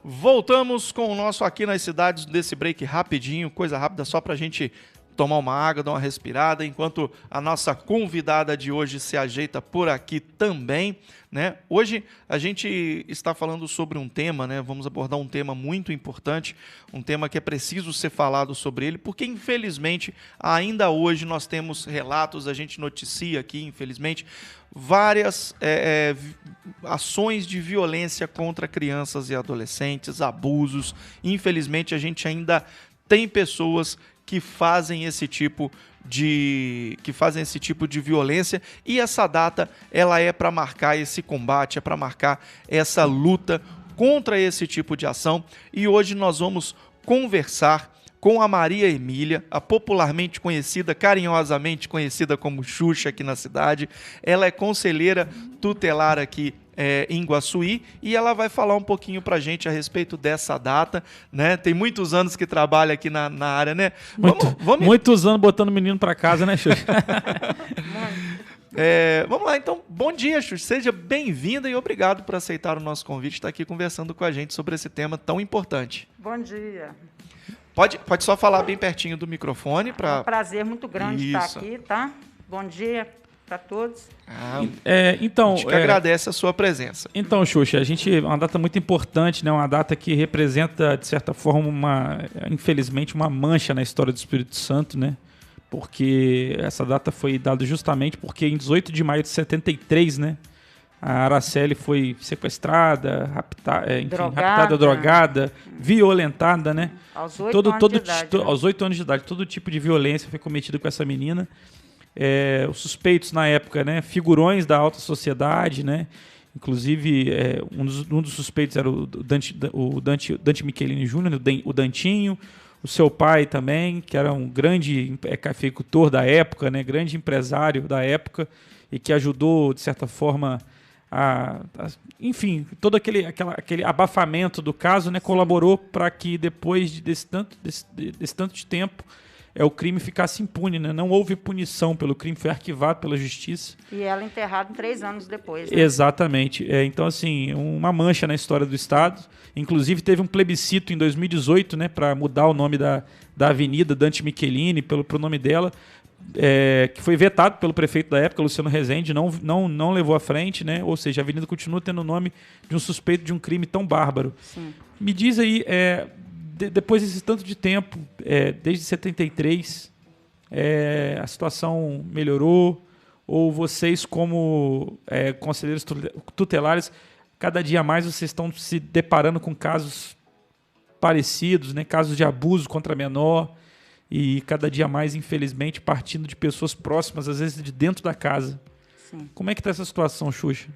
Voltamos com o nosso Aqui nas Cidades, desse break rapidinho, coisa rápida, só pra gente tomar uma água, dar uma respirada, enquanto a nossa convidada de hoje se ajeita por aqui também, né? Hoje a gente está falando sobre um tema, né? Vamos abordar um tema muito importante, um tema que é preciso ser falado sobre ele, porque infelizmente ainda hoje nós temos relatos, a gente noticia aqui, infelizmente, várias ações de violência contra crianças e adolescentes, abusos. Infelizmente a gente ainda tem pessoas que fazem esse tipo de violência, e essa data ela é para marcar esse combate, é para marcar essa luta contra esse tipo de ação. E hoje nós vamos conversar com a Maria Emília, a popularmente conhecida, carinhosamente conhecida como Xuxa aqui na cidade. Ela é conselheira tutelar aqui em Guaçuí, e ela vai falar um pouquinho pra gente a respeito dessa data, né? Tem muitos anos que trabalha aqui na área, né? Muitos anos botando o menino pra casa, né, Xuxa? Vamos lá, então. Bom dia, Xuxa. Seja bem-vinda e obrigado por aceitar o nosso convite, estar aqui conversando com a gente sobre esse tema tão importante. Bom dia. Pode só falar bem pertinho do microfone. É um prazer muito grande estar aqui, tá? Bom dia para todos. A gente que agradece a sua presença. Então, Xuxa, é uma data muito importante, né? Uma data que representa, de certa forma, infelizmente, uma mancha na história do Espírito Santo, né? Porque essa data foi dada justamente porque em 18 de maio de 73, né? A Araceli foi sequestrada, raptada, drogada, violentada, né? Aos 8 anos de idade. Aos 8 anos de idade. Todo tipo de violência foi cometida com essa menina. Os suspeitos na época, né? Figurões da alta sociedade, né? Inclusive, um dos suspeitos era o Dante Michelini Júnior, o Dantinho. O seu pai também, que era um grande cafeicultor da época, né? Grande empresário da época, e que ajudou, de certa forma, enfim, todo aquele abafamento do caso, né, colaborou para que depois desse tanto de tempo o crime ficasse impune, né? Não houve punição pelo crime, foi arquivado pela justiça. E ela enterrada 3 anos depois. Né? Exatamente. Então, assim, uma mancha na história do Estado. Inclusive, teve um plebiscito em 2018, né, para mudar o nome da avenida Dante Michelini pro nome dela, que foi vetado pelo prefeito da época, Luciano Rezende, não levou à frente, né? Ou seja, a avenida continua tendo o nome de um suspeito de um crime tão bárbaro. Sim. Me diz aí, depois desse tanto de tempo, desde 73, a situação melhorou? Ou vocês, como conselheiros tutelares, cada dia mais vocês estão se deparando com casos parecidos, né? Casos de abuso contra menor, e cada dia mais, infelizmente, partindo de pessoas próximas, às vezes de dentro da casa. Sim. Como é que está essa situação, Xuxa?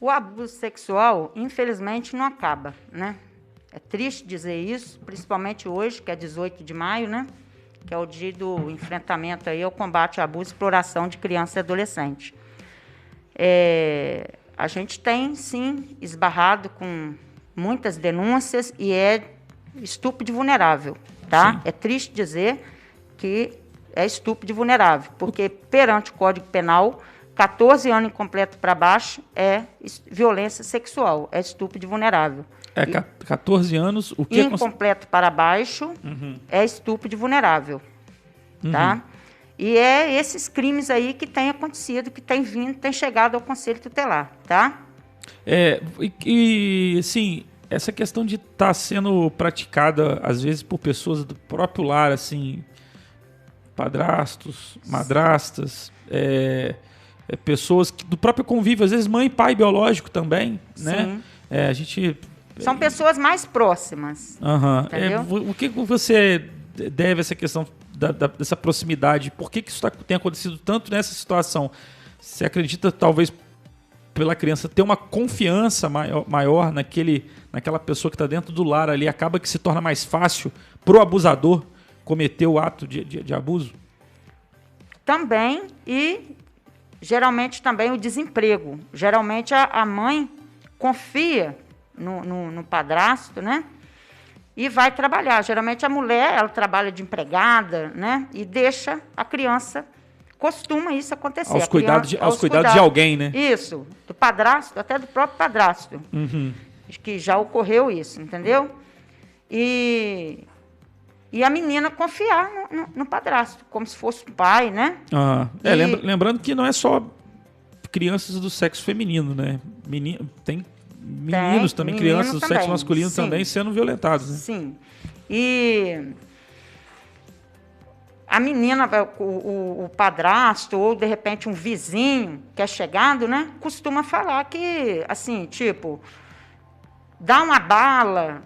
O abuso sexual, infelizmente, não acaba, né? É triste dizer isso, principalmente hoje, que é 18 de maio, né? Que é o dia do enfrentamento aí ao combate ao abuso e exploração de criança e adolescente. A gente tem, sim, esbarrado com muitas denúncias e é estupro de vulnerável, tá? Sim. É triste dizer que é estupro de vulnerável, porque perante o Código Penal, 14 anos incompleto para baixo é violência sexual, é estupro de vulnerável. 14 anos, o que incompleto para baixo é estupro de vulnerável, tá? E é esses crimes aí que têm acontecido, que têm chegado ao Conselho Tutelar, tá? Sim, essa questão de estar sendo praticada, às vezes, por pessoas do próprio lar, assim, padrastos, madrastas, pessoas do próprio convívio, às vezes mãe e pai biológico também, né? Sim. São pessoas mais próximas. Entendeu? O que você deve a essa questão dessa proximidade? Por que isso tem acontecido tanto nessa situação? Você acredita, talvez, pela criança ter uma confiança maior naquela pessoa que está dentro do lar ali, acaba que se torna mais fácil para o abusador cometer o ato de abuso? Também, e geralmente também o desemprego. Geralmente a mãe confia no padrasto, né? e vai trabalhar. Geralmente a mulher, ela trabalha de empregada, né? E deixa a criança, costuma isso acontecer. Aos cuidados de alguém, né? Isso, do padrasto, até do próprio padrasto, que já ocorreu isso, entendeu? E a menina confiar no padrasto, como se fosse o pai, né? Lembrando que não é só crianças do sexo feminino, né? Tem meninos também, crianças do sexo masculino também sendo violentados, né? Sim. E a menina, o padrasto, ou de repente um vizinho que é chegado, né? Costuma falar que, assim, tipo, dá uma bala,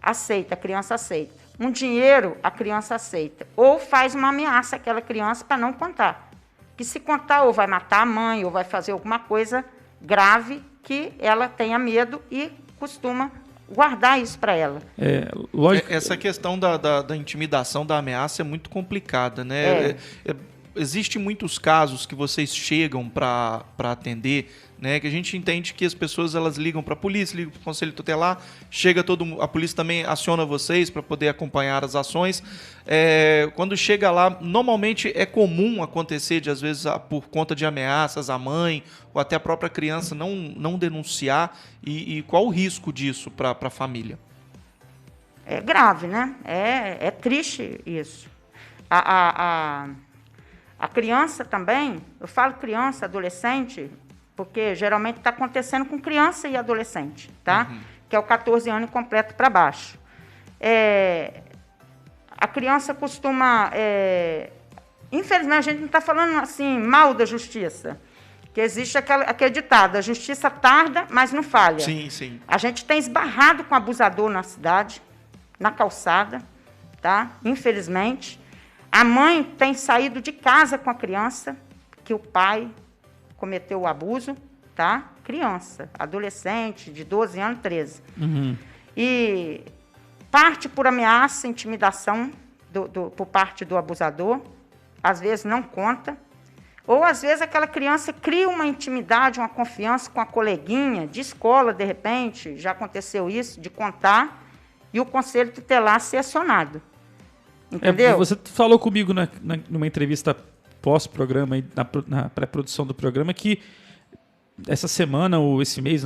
aceita, a criança aceita. Um dinheiro, a criança aceita. Ou faz uma ameaça àquela criança para não contar. Que se contar, ou vai matar a mãe, ou vai fazer alguma coisa grave que ela tenha medo e costuma guardar isso para ela. Lógico. Essa questão da intimidação, da ameaça é muito complicada, né? Existem muitos casos que vocês chegam para atender, né? Que a gente entende que as pessoas elas ligam para a polícia, ligam para o conselho tutelar, a polícia também aciona vocês para poder acompanhar as ações. Quando chega lá, normalmente é comum acontecer de, às vezes, por conta de ameaças, a mãe ou até a própria criança não denunciar. E qual o risco disso para a família? É grave, né? É triste isso. A criança também, eu falo criança, adolescente, porque geralmente está acontecendo com criança e adolescente, tá? Que é o 14 anos completo para baixo. A criança costuma... infelizmente, a gente não está falando assim mal da justiça, que existe aquele ditado, a justiça tarda, mas não falha. Sim, sim. A gente tem esbarrado com abusador na cidade, na calçada, tá? Infelizmente. A mãe tem saído de casa com a criança, que o pai cometeu o abuso, tá? Criança, adolescente, de 12 anos, 13. E parte por ameaça, intimidação por parte do abusador, às vezes não conta, ou às vezes aquela criança cria uma intimidade, uma confiança com a coleguinha de escola, de repente, já aconteceu isso, de contar, e o conselho tutelar ser acionado. Entendeu? Você falou comigo numa entrevista pós-programa, na pré-produção do programa, que essa semana ou esse mês,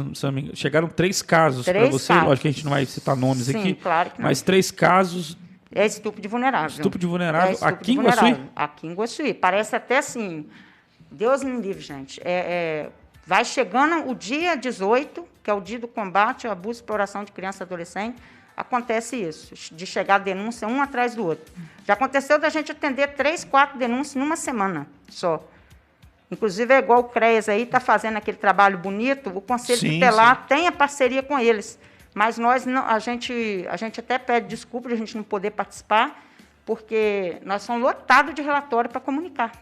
chegaram 3 casos para você. Lógico que a gente não vai citar nomes aqui, claro que não. Mas 3 casos. É estupro de vulnerável. Estupro de vulnerável aqui em Guaçuí? Aqui em Guaçuí. Parece até assim, Deus me livre, gente. Vai chegando o dia 18, que é o dia do combate ao abuso e exploração de criança e adolescente, acontece isso, de chegar a denúncia um atrás do outro. Já aconteceu da gente atender 3, 4 denúncias numa semana só. Inclusive, é igual o CREAS aí, está fazendo aquele trabalho bonito, o Conselho Tutelar tem a parceria com eles, mas nós não, a gente até pede desculpa de a gente não poder participar, porque nós somos lotados de relatório para comunicar.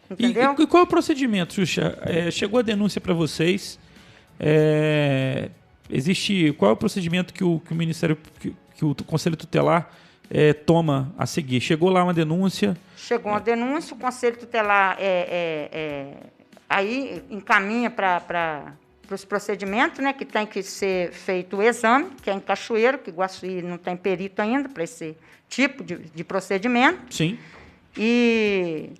Entendeu? E qual é o procedimento, Xuxa? Chegou a denúncia para vocês, qual é o procedimento que o Ministério, que o Conselho Tutelar toma a seguir? Chegou lá uma denúncia? Chegou uma denúncia, o Conselho Tutelar aí encaminha para os procedimentos, né, que tem que ser feito o exame, que é em Cachoeiro, que Guaçuí não tem perito ainda para esse tipo de procedimento. Sim. E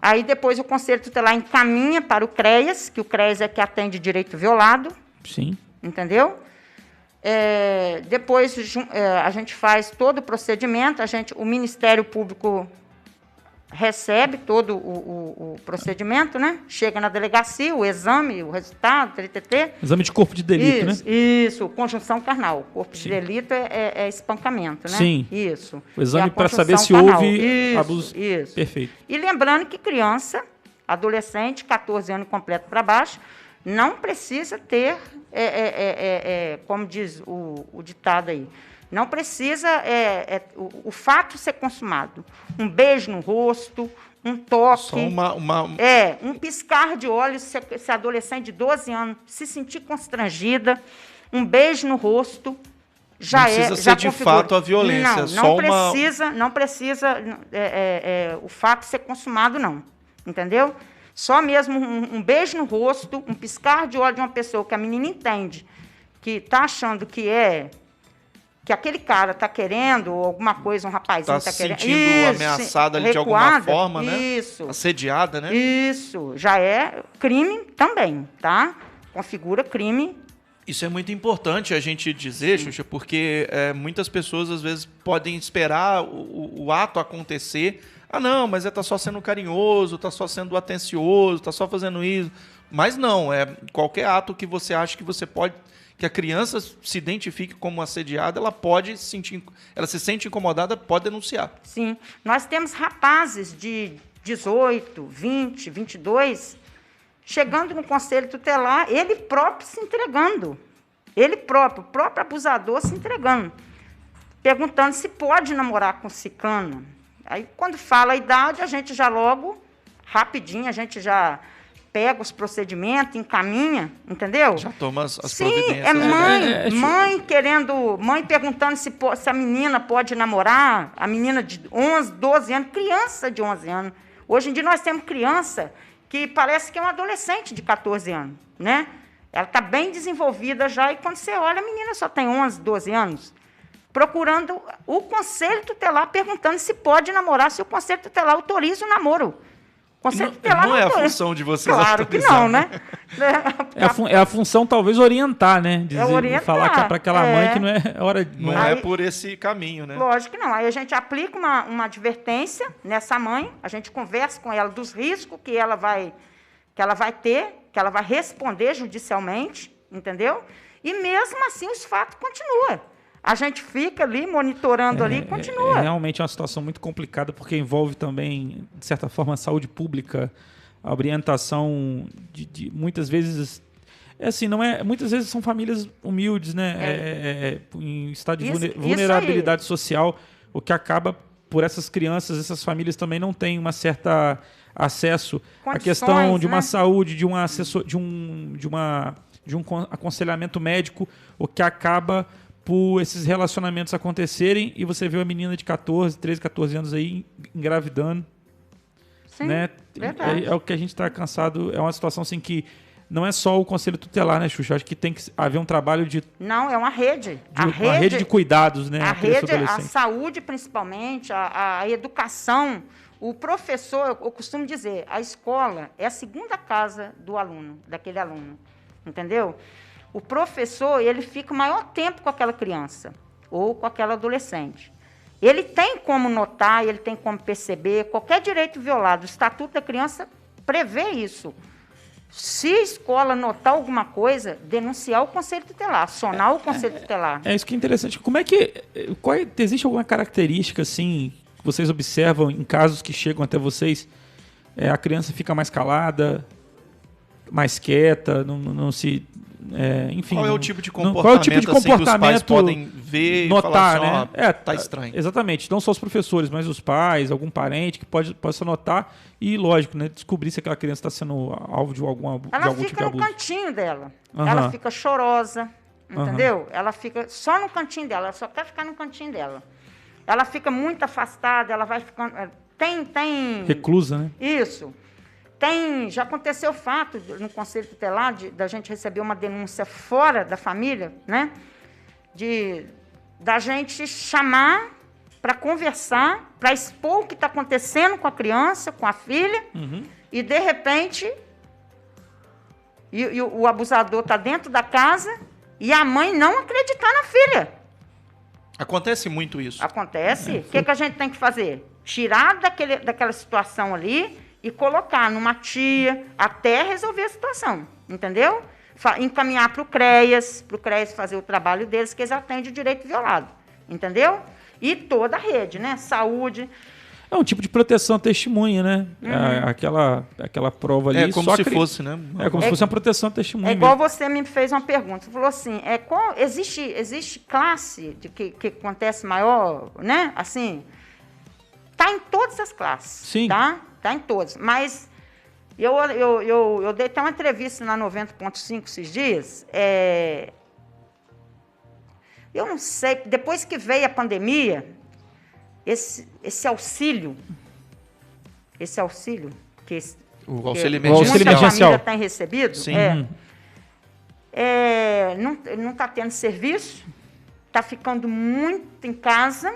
aí depois o Conselho Tutelar encaminha para o CREAS, que o CREAS é que atende direito violado. Sim. Entendeu? Depois a gente faz todo o procedimento, o Ministério Público recebe todo o procedimento, né? Chega na delegacia, o exame, o resultado, TTT. Exame de corpo de delito, isso, né? Isso, conjunção carnal. Corpo de delito é espancamento, né? Sim. Isso. O exame para saber se houve abuso. Isso. Perfeito. E lembrando que criança, adolescente, 14 anos completo para baixo, não precisa ter, como diz o ditado aí, não precisa o fato ser consumado. Um beijo no rosto, um toque. Só um piscar de olhos, se a adolescente de 12 anos se sentir constrangida, um beijo no rosto, já não precisa ser de fato a violência. Não precisa o fato ser consumado, não. Entendeu? Só mesmo um beijo no rosto, um piscar de olho de uma pessoa que a menina entende, que está achando que que aquele cara está querendo, ou alguma coisa, um rapazinho está querendo. Se sentindo ameaçada ali de alguma forma, né? Isso. Assediada, né? Isso. Já é crime também, tá? Configura crime. Isso é muito importante a gente dizer, Xuxa, porque muitas pessoas às vezes podem esperar o ato acontecer. Ah, não, mas está só sendo carinhoso, está só sendo atencioso, está só fazendo isso. Mas não, qualquer ato que você acha que você pode, que a criança se identifique como assediada, ela se sente incomodada, pode denunciar. Sim. Nós temos rapazes de 18, 20, 22, chegando no conselho tutelar, ele próprio se entregando. Ele próprio, o próprio abusador se entregando. Perguntando se pode namorar com ciclano. Aí, quando fala a idade, a gente já logo, rapidinho, a gente já pega os procedimentos, encaminha, entendeu? Já toma as Sim, providências. Mãe perguntando se a menina pode namorar, a menina de 11, 12 anos, criança de 11 anos. Hoje em dia nós temos criança que parece que é um adolescente de 14 anos, né? Ela está bem desenvolvida já, e quando você olha, a menina só tem 11, 12 anos, procurando o conselho tutelar, perguntando se pode namorar, se o conselho tutelar autoriza o namoro. Não é a função de vocês claro autorizar. Que não, né? É a função, talvez, orientar, né? Orientar, falar para aquela mãe que não é hora... Não é por esse caminho, né? Lógico que não. Aí a gente aplica uma advertência nessa mãe, a gente conversa com ela dos riscos que ela vai ter, que ela vai responder judicialmente, entendeu? E mesmo assim os fatos continuam. A gente fica ali monitorando ali e continua. É realmente uma situação muito complicada, porque envolve também, de certa forma, a saúde pública, a orientação de muitas vezes... muitas vezes são famílias humildes, né? Em estado de vulnerabilidade social, o que acaba, por essas crianças, essas famílias também não têm uma certa acesso à questão de uma saúde, de um aconselhamento médico, o que acaba por esses relacionamentos acontecerem, e você vê uma menina de 13, 14 anos aí engravidando. Sim, né? É o que a gente está cansado. É uma situação assim que não é só o conselho tutelar, né, Xuxa? Acho que tem que haver um trabalho de... Não, é uma rede. Uma rede de cuidados, né? A rede, a saúde principalmente, a educação. O professor, eu costumo dizer, a escola é a segunda casa do aluno, daquele aluno. Entendeu? O professor, ele fica o maior tempo com aquela criança ou com aquela adolescente. Ele tem como notar, ele tem como perceber qualquer direito violado. O Estatuto da Criança prevê isso. Se a escola notar alguma coisa, denunciar o Conselho Tutelar, acionar o Conselho Tutelar. É isso que é interessante. Existe alguma característica assim que vocês observam em casos que chegam até vocês? A criança fica mais calada, mais quieta, não se... enfim, qual é o tipo de comportamento, assim, que os pais podem ver notar, e falar assim, né? Tá estranho. Exatamente. Não só os professores, mas os pais, algum parente que possa notar e, lógico, né, descobrir se aquela criança está sendo alvo de algum tipo de abuso. Ela fica no cantinho dela. Ela fica chorosa, entendeu? Ela fica só no cantinho dela, ela só quer ficar no cantinho dela. Ela fica muito afastada, ela vai ficando... Tem... Reclusa, né? Isso. Já aconteceu o fato, no Conselho Tutelar, da gente receber uma denúncia fora da família, né? Da gente chamar para conversar, para expor o que está acontecendo com a criança, com a filha, e, de repente, o abusador está dentro da casa e a mãe não acreditar na filha. Acontece muito isso. Acontece. O que a gente tem que fazer? Tirar daquela situação ali e colocar numa tia até resolver a situação, entendeu? Encaminhar para o CREAS fazer o trabalho deles, que eles atendem o direito violado, entendeu? E toda a rede, né? Saúde. É um tipo de proteção à testemunha, né? Aquela prova ali. É como se fosse, né? É como se fosse uma proteção à testemunha. É igual você me fez uma pergunta. Você falou assim, existe classe que acontece maior, né? Assim, tá em todas as classes. Sim. Tá em todas. Mas eu dei até uma entrevista na 90.5 esses dias. Eu não sei, depois que veio a pandemia, esse auxílio que o auxílio muita emergencial família tem recebido, sim. Não está tendo serviço, está ficando muito em casa,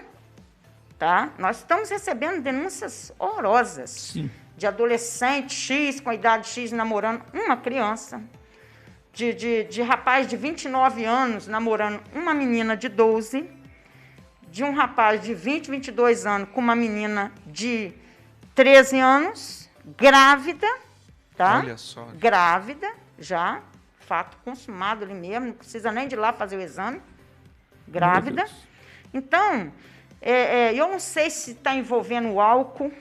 tá? Nós estamos recebendo denúncias horrorosas. Sim. De adolescente X, com a idade X, namorando uma criança. De rapaz de 29 anos namorando uma menina de 12. De um rapaz de 20, 22 anos com uma menina de 13 anos, grávida, tá? Olha só. Grávida, já, fato consumado ali mesmo, não precisa nem de ir lá fazer o exame. Grávida. Então, eu não sei se está envolvendo o álcool,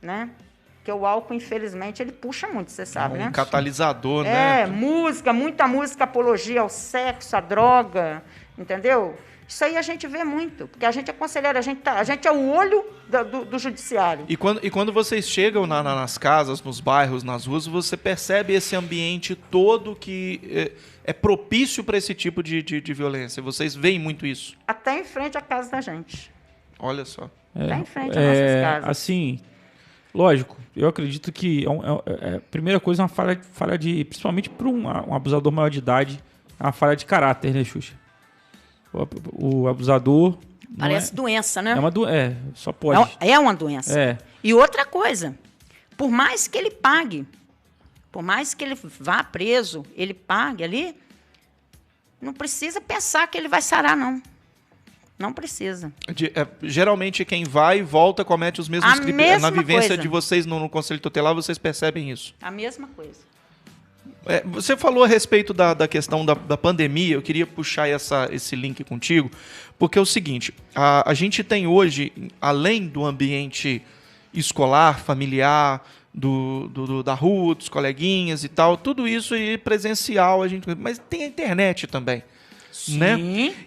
né? Porque o álcool, infelizmente, ele puxa muito, você sabe, né? Um catalisador, né? Música, muita música, apologia ao sexo, à droga, entendeu? Isso aí a gente vê muito, porque a gente é conselheiro, a gente é o olho do judiciário. E quando vocês chegam nas casas, nos bairros, nas ruas, você percebe esse ambiente todo que é propício para esse tipo de violência. Vocês veem muito isso? Até em frente à casa da gente. Olha só. Até em frente às nossas casas. Assim, lógico, eu acredito que a primeira coisa é uma falha de, principalmente para um abusador maior de idade, é uma falha de caráter, né, Xuxa? O abusador... Parece doença, né? Só pode. É uma doença. É. E outra coisa, por mais que ele pague, por mais que ele vá preso, ele pague ali, não precisa pensar que ele vai sarar, não. Não precisa. Geralmente quem vai e volta comete os mesmos crimes. Na vivência coisa. de vocês no Conselho Tutelar, vocês percebem isso? A mesma coisa. Você falou a respeito da questão da pandemia, eu queria puxar esse link contigo, porque é o seguinte, a gente tem hoje, além do ambiente escolar, familiar, da rua, dos coleguinhas e tal, tudo isso aí presencial, mas tem a internet também. Sim, né?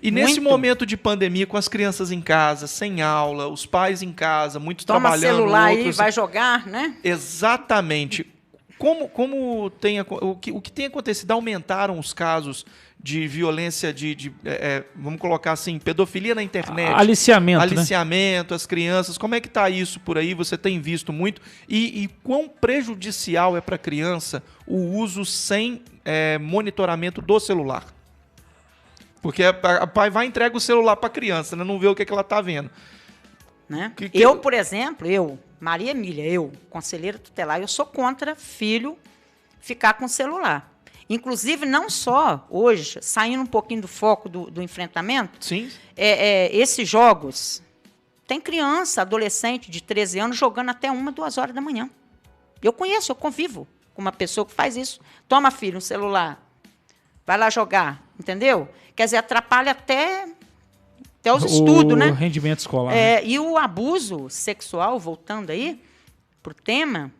E nesse muito. momento de pandemia, com as crianças em casa, sem aula, os pais em casa, muitos Toma trabalhando, celular outros... aí, vai jogar, né? Exatamente. O que tem acontecido? Aumentaram os casos de violência, vamos colocar assim, pedofilia na internet. Aliciamento, as crianças. Como é que está isso por aí? Você tem visto muito? E quão prejudicial é para a criança o uso sem monitoramento do celular? Porque a pai vai e entrega o celular para a criança, né? Não vê o que ela está vendo. Né? Eu, por exemplo, Maria Emília, conselheira tutelar, eu sou contra filho ficar com celular. Inclusive, não só hoje, saindo um pouquinho do foco do enfrentamento, sim. Esses jogos, tem criança, adolescente de 13 anos jogando até 1, 2 horas da manhã. Eu convivo com uma pessoa que faz isso. Toma, filho, um celular, vai lá jogar, entendeu? Quer dizer, atrapalha até os estudos, né? O rendimento escolar. E o abuso sexual, voltando aí para o tema,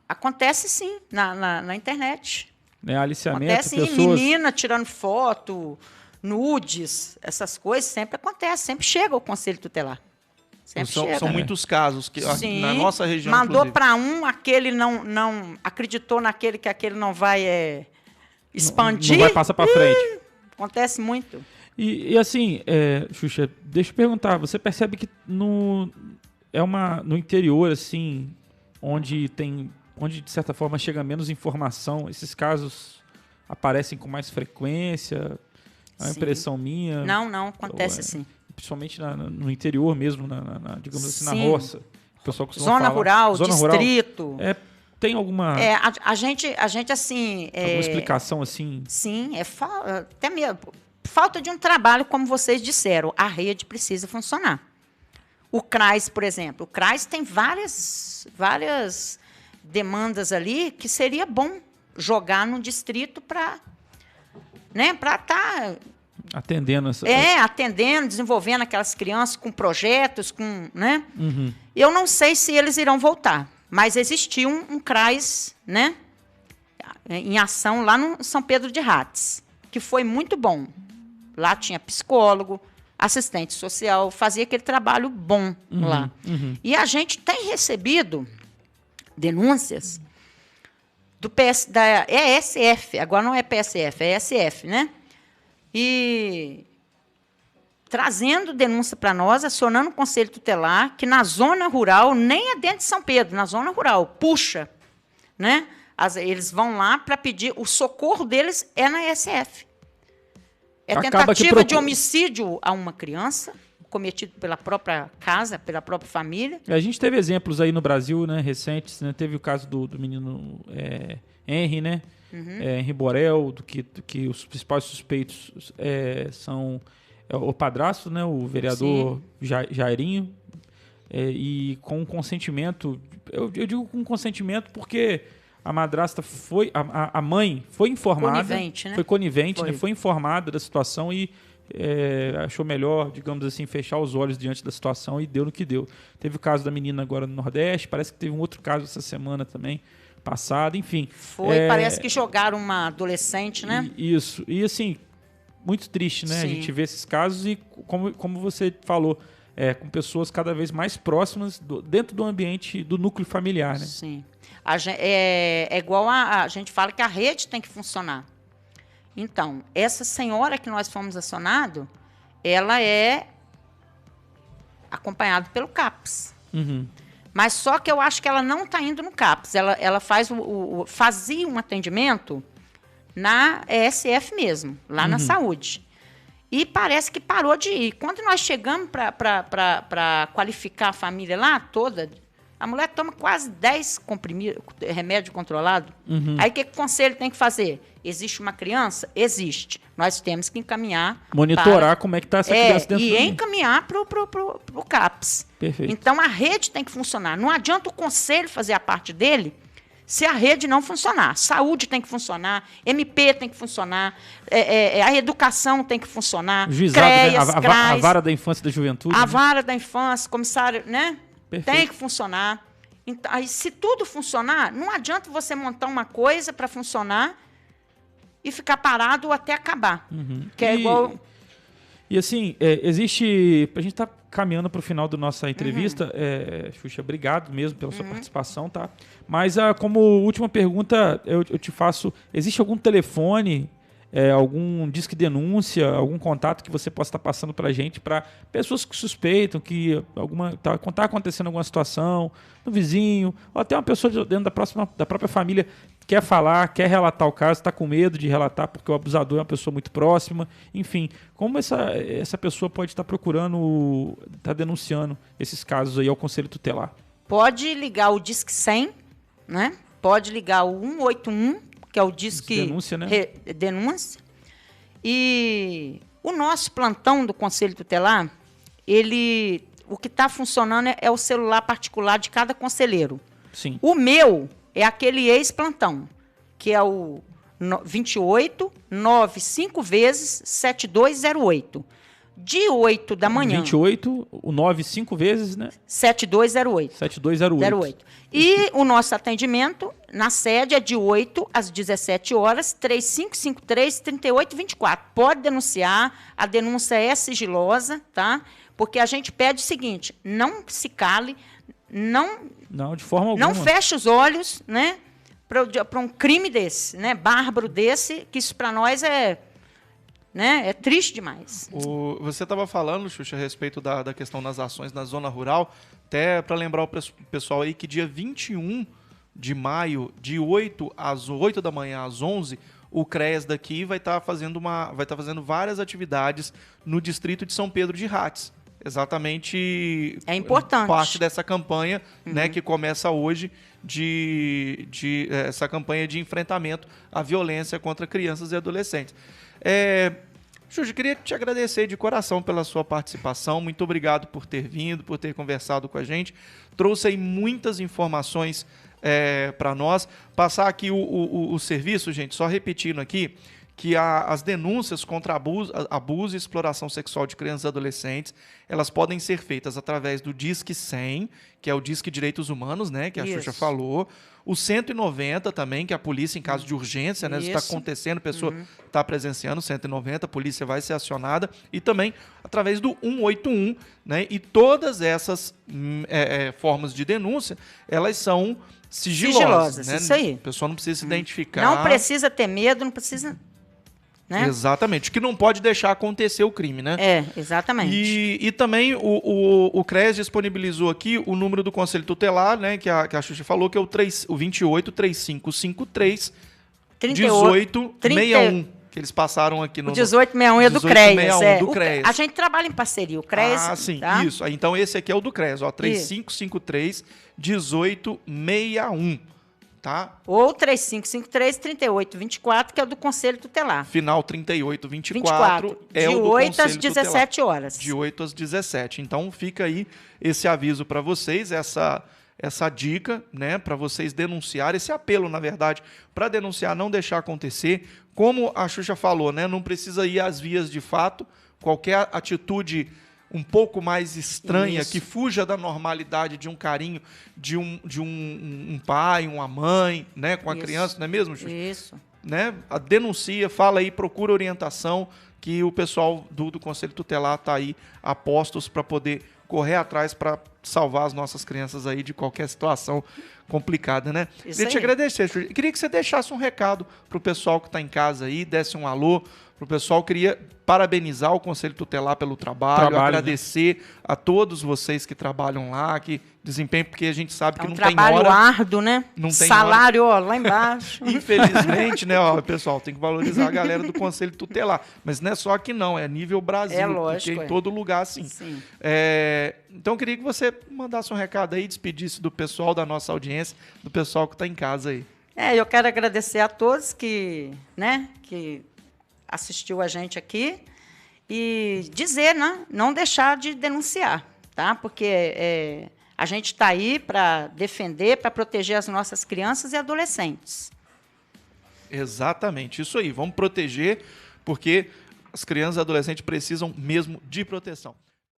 acontece sim na internet. Aliciamento, acontece sim, menina tirando foto, nudes, essas coisas, sempre acontece, sempre chega ao Conselho Tutelar. São muitos casos que sim, na nossa região, mandou para aquele não acreditou naquele que aquele não vai expandir. Não vai passar para frente. Acontece muito. E assim, Xuxa, deixa eu perguntar, você percebe que no interior, assim, onde de certa forma chega menos informação, esses casos aparecem com mais frequência? É uma impressão minha? Não, acontece sim. Principalmente no interior mesmo, digamos assim, na sim. roça. O pessoal costuma Zona falar. rural, Zona distrito. Rural. Tem alguma... A gente assim... alguma explicação assim? Sim, até mesmo... Falta de um trabalho, como vocês disseram. A rede precisa funcionar. O CRAS, por exemplo. O CRAS tem várias demandas ali que seria bom jogar no distrito para estar... atendendo essa... atendendo, desenvolvendo aquelas crianças com projetos, né? Uhum. Eu não sei se eles irão voltar, mas existiu um CRAS, né, em ação lá no São Pedro de Rates, que foi muito bom. Lá tinha psicólogo, assistente social, fazia aquele trabalho bom lá. Uhum. E a gente tem recebido denúncias da ESF, agora não é PSF, é ESF, né? E trazendo denúncia para nós, acionando o Conselho Tutelar, que na zona rural, nem é dentro de São Pedro, na zona rural, puxa, né? Eles vão lá para pedir, o socorro deles é na ESF. É acaba tentativa de homicídio a uma criança, cometido pela própria casa, pela própria família. A gente teve exemplos aí no Brasil, né, recentes, né? Teve o caso do menino Henry, né? Henry Borel, do que os principais suspeitos são o padrasto, né? O vereador Jairinho. E com consentimento, eu digo com consentimento porque a madrasta foi, a mãe foi informada, conivente, né? foi conivente, né? Foi informada da situação e achou melhor, digamos assim, fechar os olhos diante da situação e deu no que deu. Teve o caso da menina agora no Nordeste, parece que teve um outro caso essa semana também, passada, enfim. Parece que jogaram uma adolescente, né? Isso, e assim, muito triste, né? Sim. A gente vê esses casos e, como você falou, com pessoas cada vez mais próximas dentro do ambiente do núcleo familiar, né? Sim. É igual a gente fala que a rede tem que funcionar. Então, essa senhora que nós fomos acionados, ela é acompanhada pelo CAPS. Mas só que eu acho que ela não está indo no CAPS. Ela fazia um atendimento na ESF mesmo, lá na saúde. E parece que parou de ir. Quando nós chegamos para qualificar a família lá toda, a mulher toma quase 10 comprimidos, remédio controlado. Aí o que o conselho tem que fazer? Existe uma criança? Existe. Nós temos que encaminhar. Monitorar como é que está essa criança dentro do e encaminhar para o CAPS. Perfeito. Então, a rede tem que funcionar. Não adianta o conselho fazer a parte dele se a rede não funcionar. Saúde tem que funcionar, MP tem que funcionar, a educação tem que funcionar, Juizado, CREAS, né? CRAS, A vara da infância e da juventude. a vara da infância, comissário, né? Perfeito. Tem que funcionar. Então, aí, se tudo funcionar, não adianta você montar uma coisa para funcionar e ficar parado até acabar. Que é igual... E assim, existe... A gente está caminhando para o final da nossa entrevista. Xuxa, obrigado mesmo pela sua participação, tá? Mas como última pergunta, eu te faço... Existe algum telefone, algum disque denúncia, algum contato que você possa estar passando para a gente, para pessoas que suspeitam que está acontecendo alguma situação no vizinho, ou até uma pessoa dentro da própria família quer falar, quer relatar o caso, está com medo de relatar porque o abusador é uma pessoa muito próxima. Enfim, como essa pessoa pode estar procurando, estar denunciando esses casos aí ao Conselho Tutelar? Pode ligar o Disque 100, né? Pode ligar o 181, que é o Disque denúncia, né? Denúncia. E o nosso plantão do Conselho Tutelar, o que está funcionando é o celular particular de cada conselheiro. Sim. O meu é aquele ex-plantão, que é o 28 95 vezes 7208. De 8 da manhã. 28, o 9 5 vezes, né? 7208. 7208. E o nosso atendimento na sede é de 8 às 17 horas, 3553-3824. Pode denunciar, a denúncia é sigilosa, tá? Porque a gente pede o seguinte, não se cale, não de forma alguma. Não feche os olhos, né, para um crime desse, né, bárbaro desse, que isso para nós é triste demais. Você estava falando, Xuxa, a respeito da questão das ações na zona rural, até para lembrar o pessoal aí que dia 21 de maio, de 8 da manhã às 11, o CREAS daqui vai estar fazendo várias atividades no distrito de São Pedro de Rates. Exatamente. É importante. Parte dessa campanha, né, que começa hoje, essa campanha de enfrentamento à violência contra crianças e adolescentes. Xuxa, queria te agradecer de coração pela sua participação. Muito obrigado por ter vindo, por ter conversado com a gente. Trouxe aí muitas informações para nós. Passar aqui o serviço, gente, só repetindo aqui, que as denúncias contra abuso e exploração sexual de crianças e adolescentes, elas podem ser feitas através do Disque 100, que é o Disque Direitos Humanos, né, que a Xuxa falou, o 190 também, que a polícia, em caso de urgência, né, está acontecendo, a pessoa está presenciando, 190, a polícia vai ser acionada, e também através do 181, né, e todas essas formas de denúncia, elas são sigilosas, né? Isso aí. A pessoa não precisa se identificar. Não precisa ter medo, não precisa... Né? Exatamente, que não pode deixar acontecer o crime, né? Exatamente. E também o CREAS disponibilizou aqui o número do Conselho Tutelar, né, que a Xuxa falou, que é o 28 3553 1861. que eles passaram aqui no... O 1861 é do 1861 CREAS. do CREAS. A gente trabalha em parceria, o CREAS. Ah, sim, tá? isso. Então esse aqui é o do CREAS, ó, 3553-1861, tá? Ou 3553-3824, que é o do Conselho Tutelar. Final 3824 é de o do 8 às Conselho 17 Tutelar. horas. De 8 às 17. Então fica aí esse aviso para vocês, essa dica, né, para vocês denunciarem, esse apelo, na verdade, para denunciar, não deixar acontecer. Como a Xuxa falou, né, não precisa ir às vias de fato, qualquer atitude um pouco mais estranha, Isso. que fuja da normalidade de um carinho de um pai, uma mãe, né, com a Isso. criança, não é mesmo, Xuxa? Isso. Né? Denuncia, fala aí, procura orientação, que o pessoal do Conselho Tutelar está aí a postos para poder correr atrás para salvar as nossas crianças aí de qualquer situação complicada, né? Isso Queria te aí. agradecer, Xuxa. Queria que você deixasse um recado para o pessoal que está em casa aí, desse um alô para o pessoal. Queria parabenizar o Conselho Tutelar pelo trabalho, Trabalho, agradecer a todos vocês que trabalham lá, que desempenham, porque a gente sabe É que um não tem trabalho hora. árduo, né? Não tem Salário, ó, lá embaixo. Infelizmente, né, ó, pessoal, tem que valorizar a galera do Conselho Tutelar. Mas não é só aqui não, é nível Brasil, É lógico, porque em é. todo lugar assim. Sim. Então eu queria que você mandasse um recado aí, despedisse do pessoal da nossa audiência, do pessoal que está em casa aí. Eu quero agradecer a todos que assistiu a gente aqui e dizer, né, não deixar de denunciar, tá? Porque a gente está aí para defender, para proteger as nossas crianças e adolescentes. Exatamente, isso aí. Vamos proteger, porque as crianças e adolescentes precisam mesmo de proteção.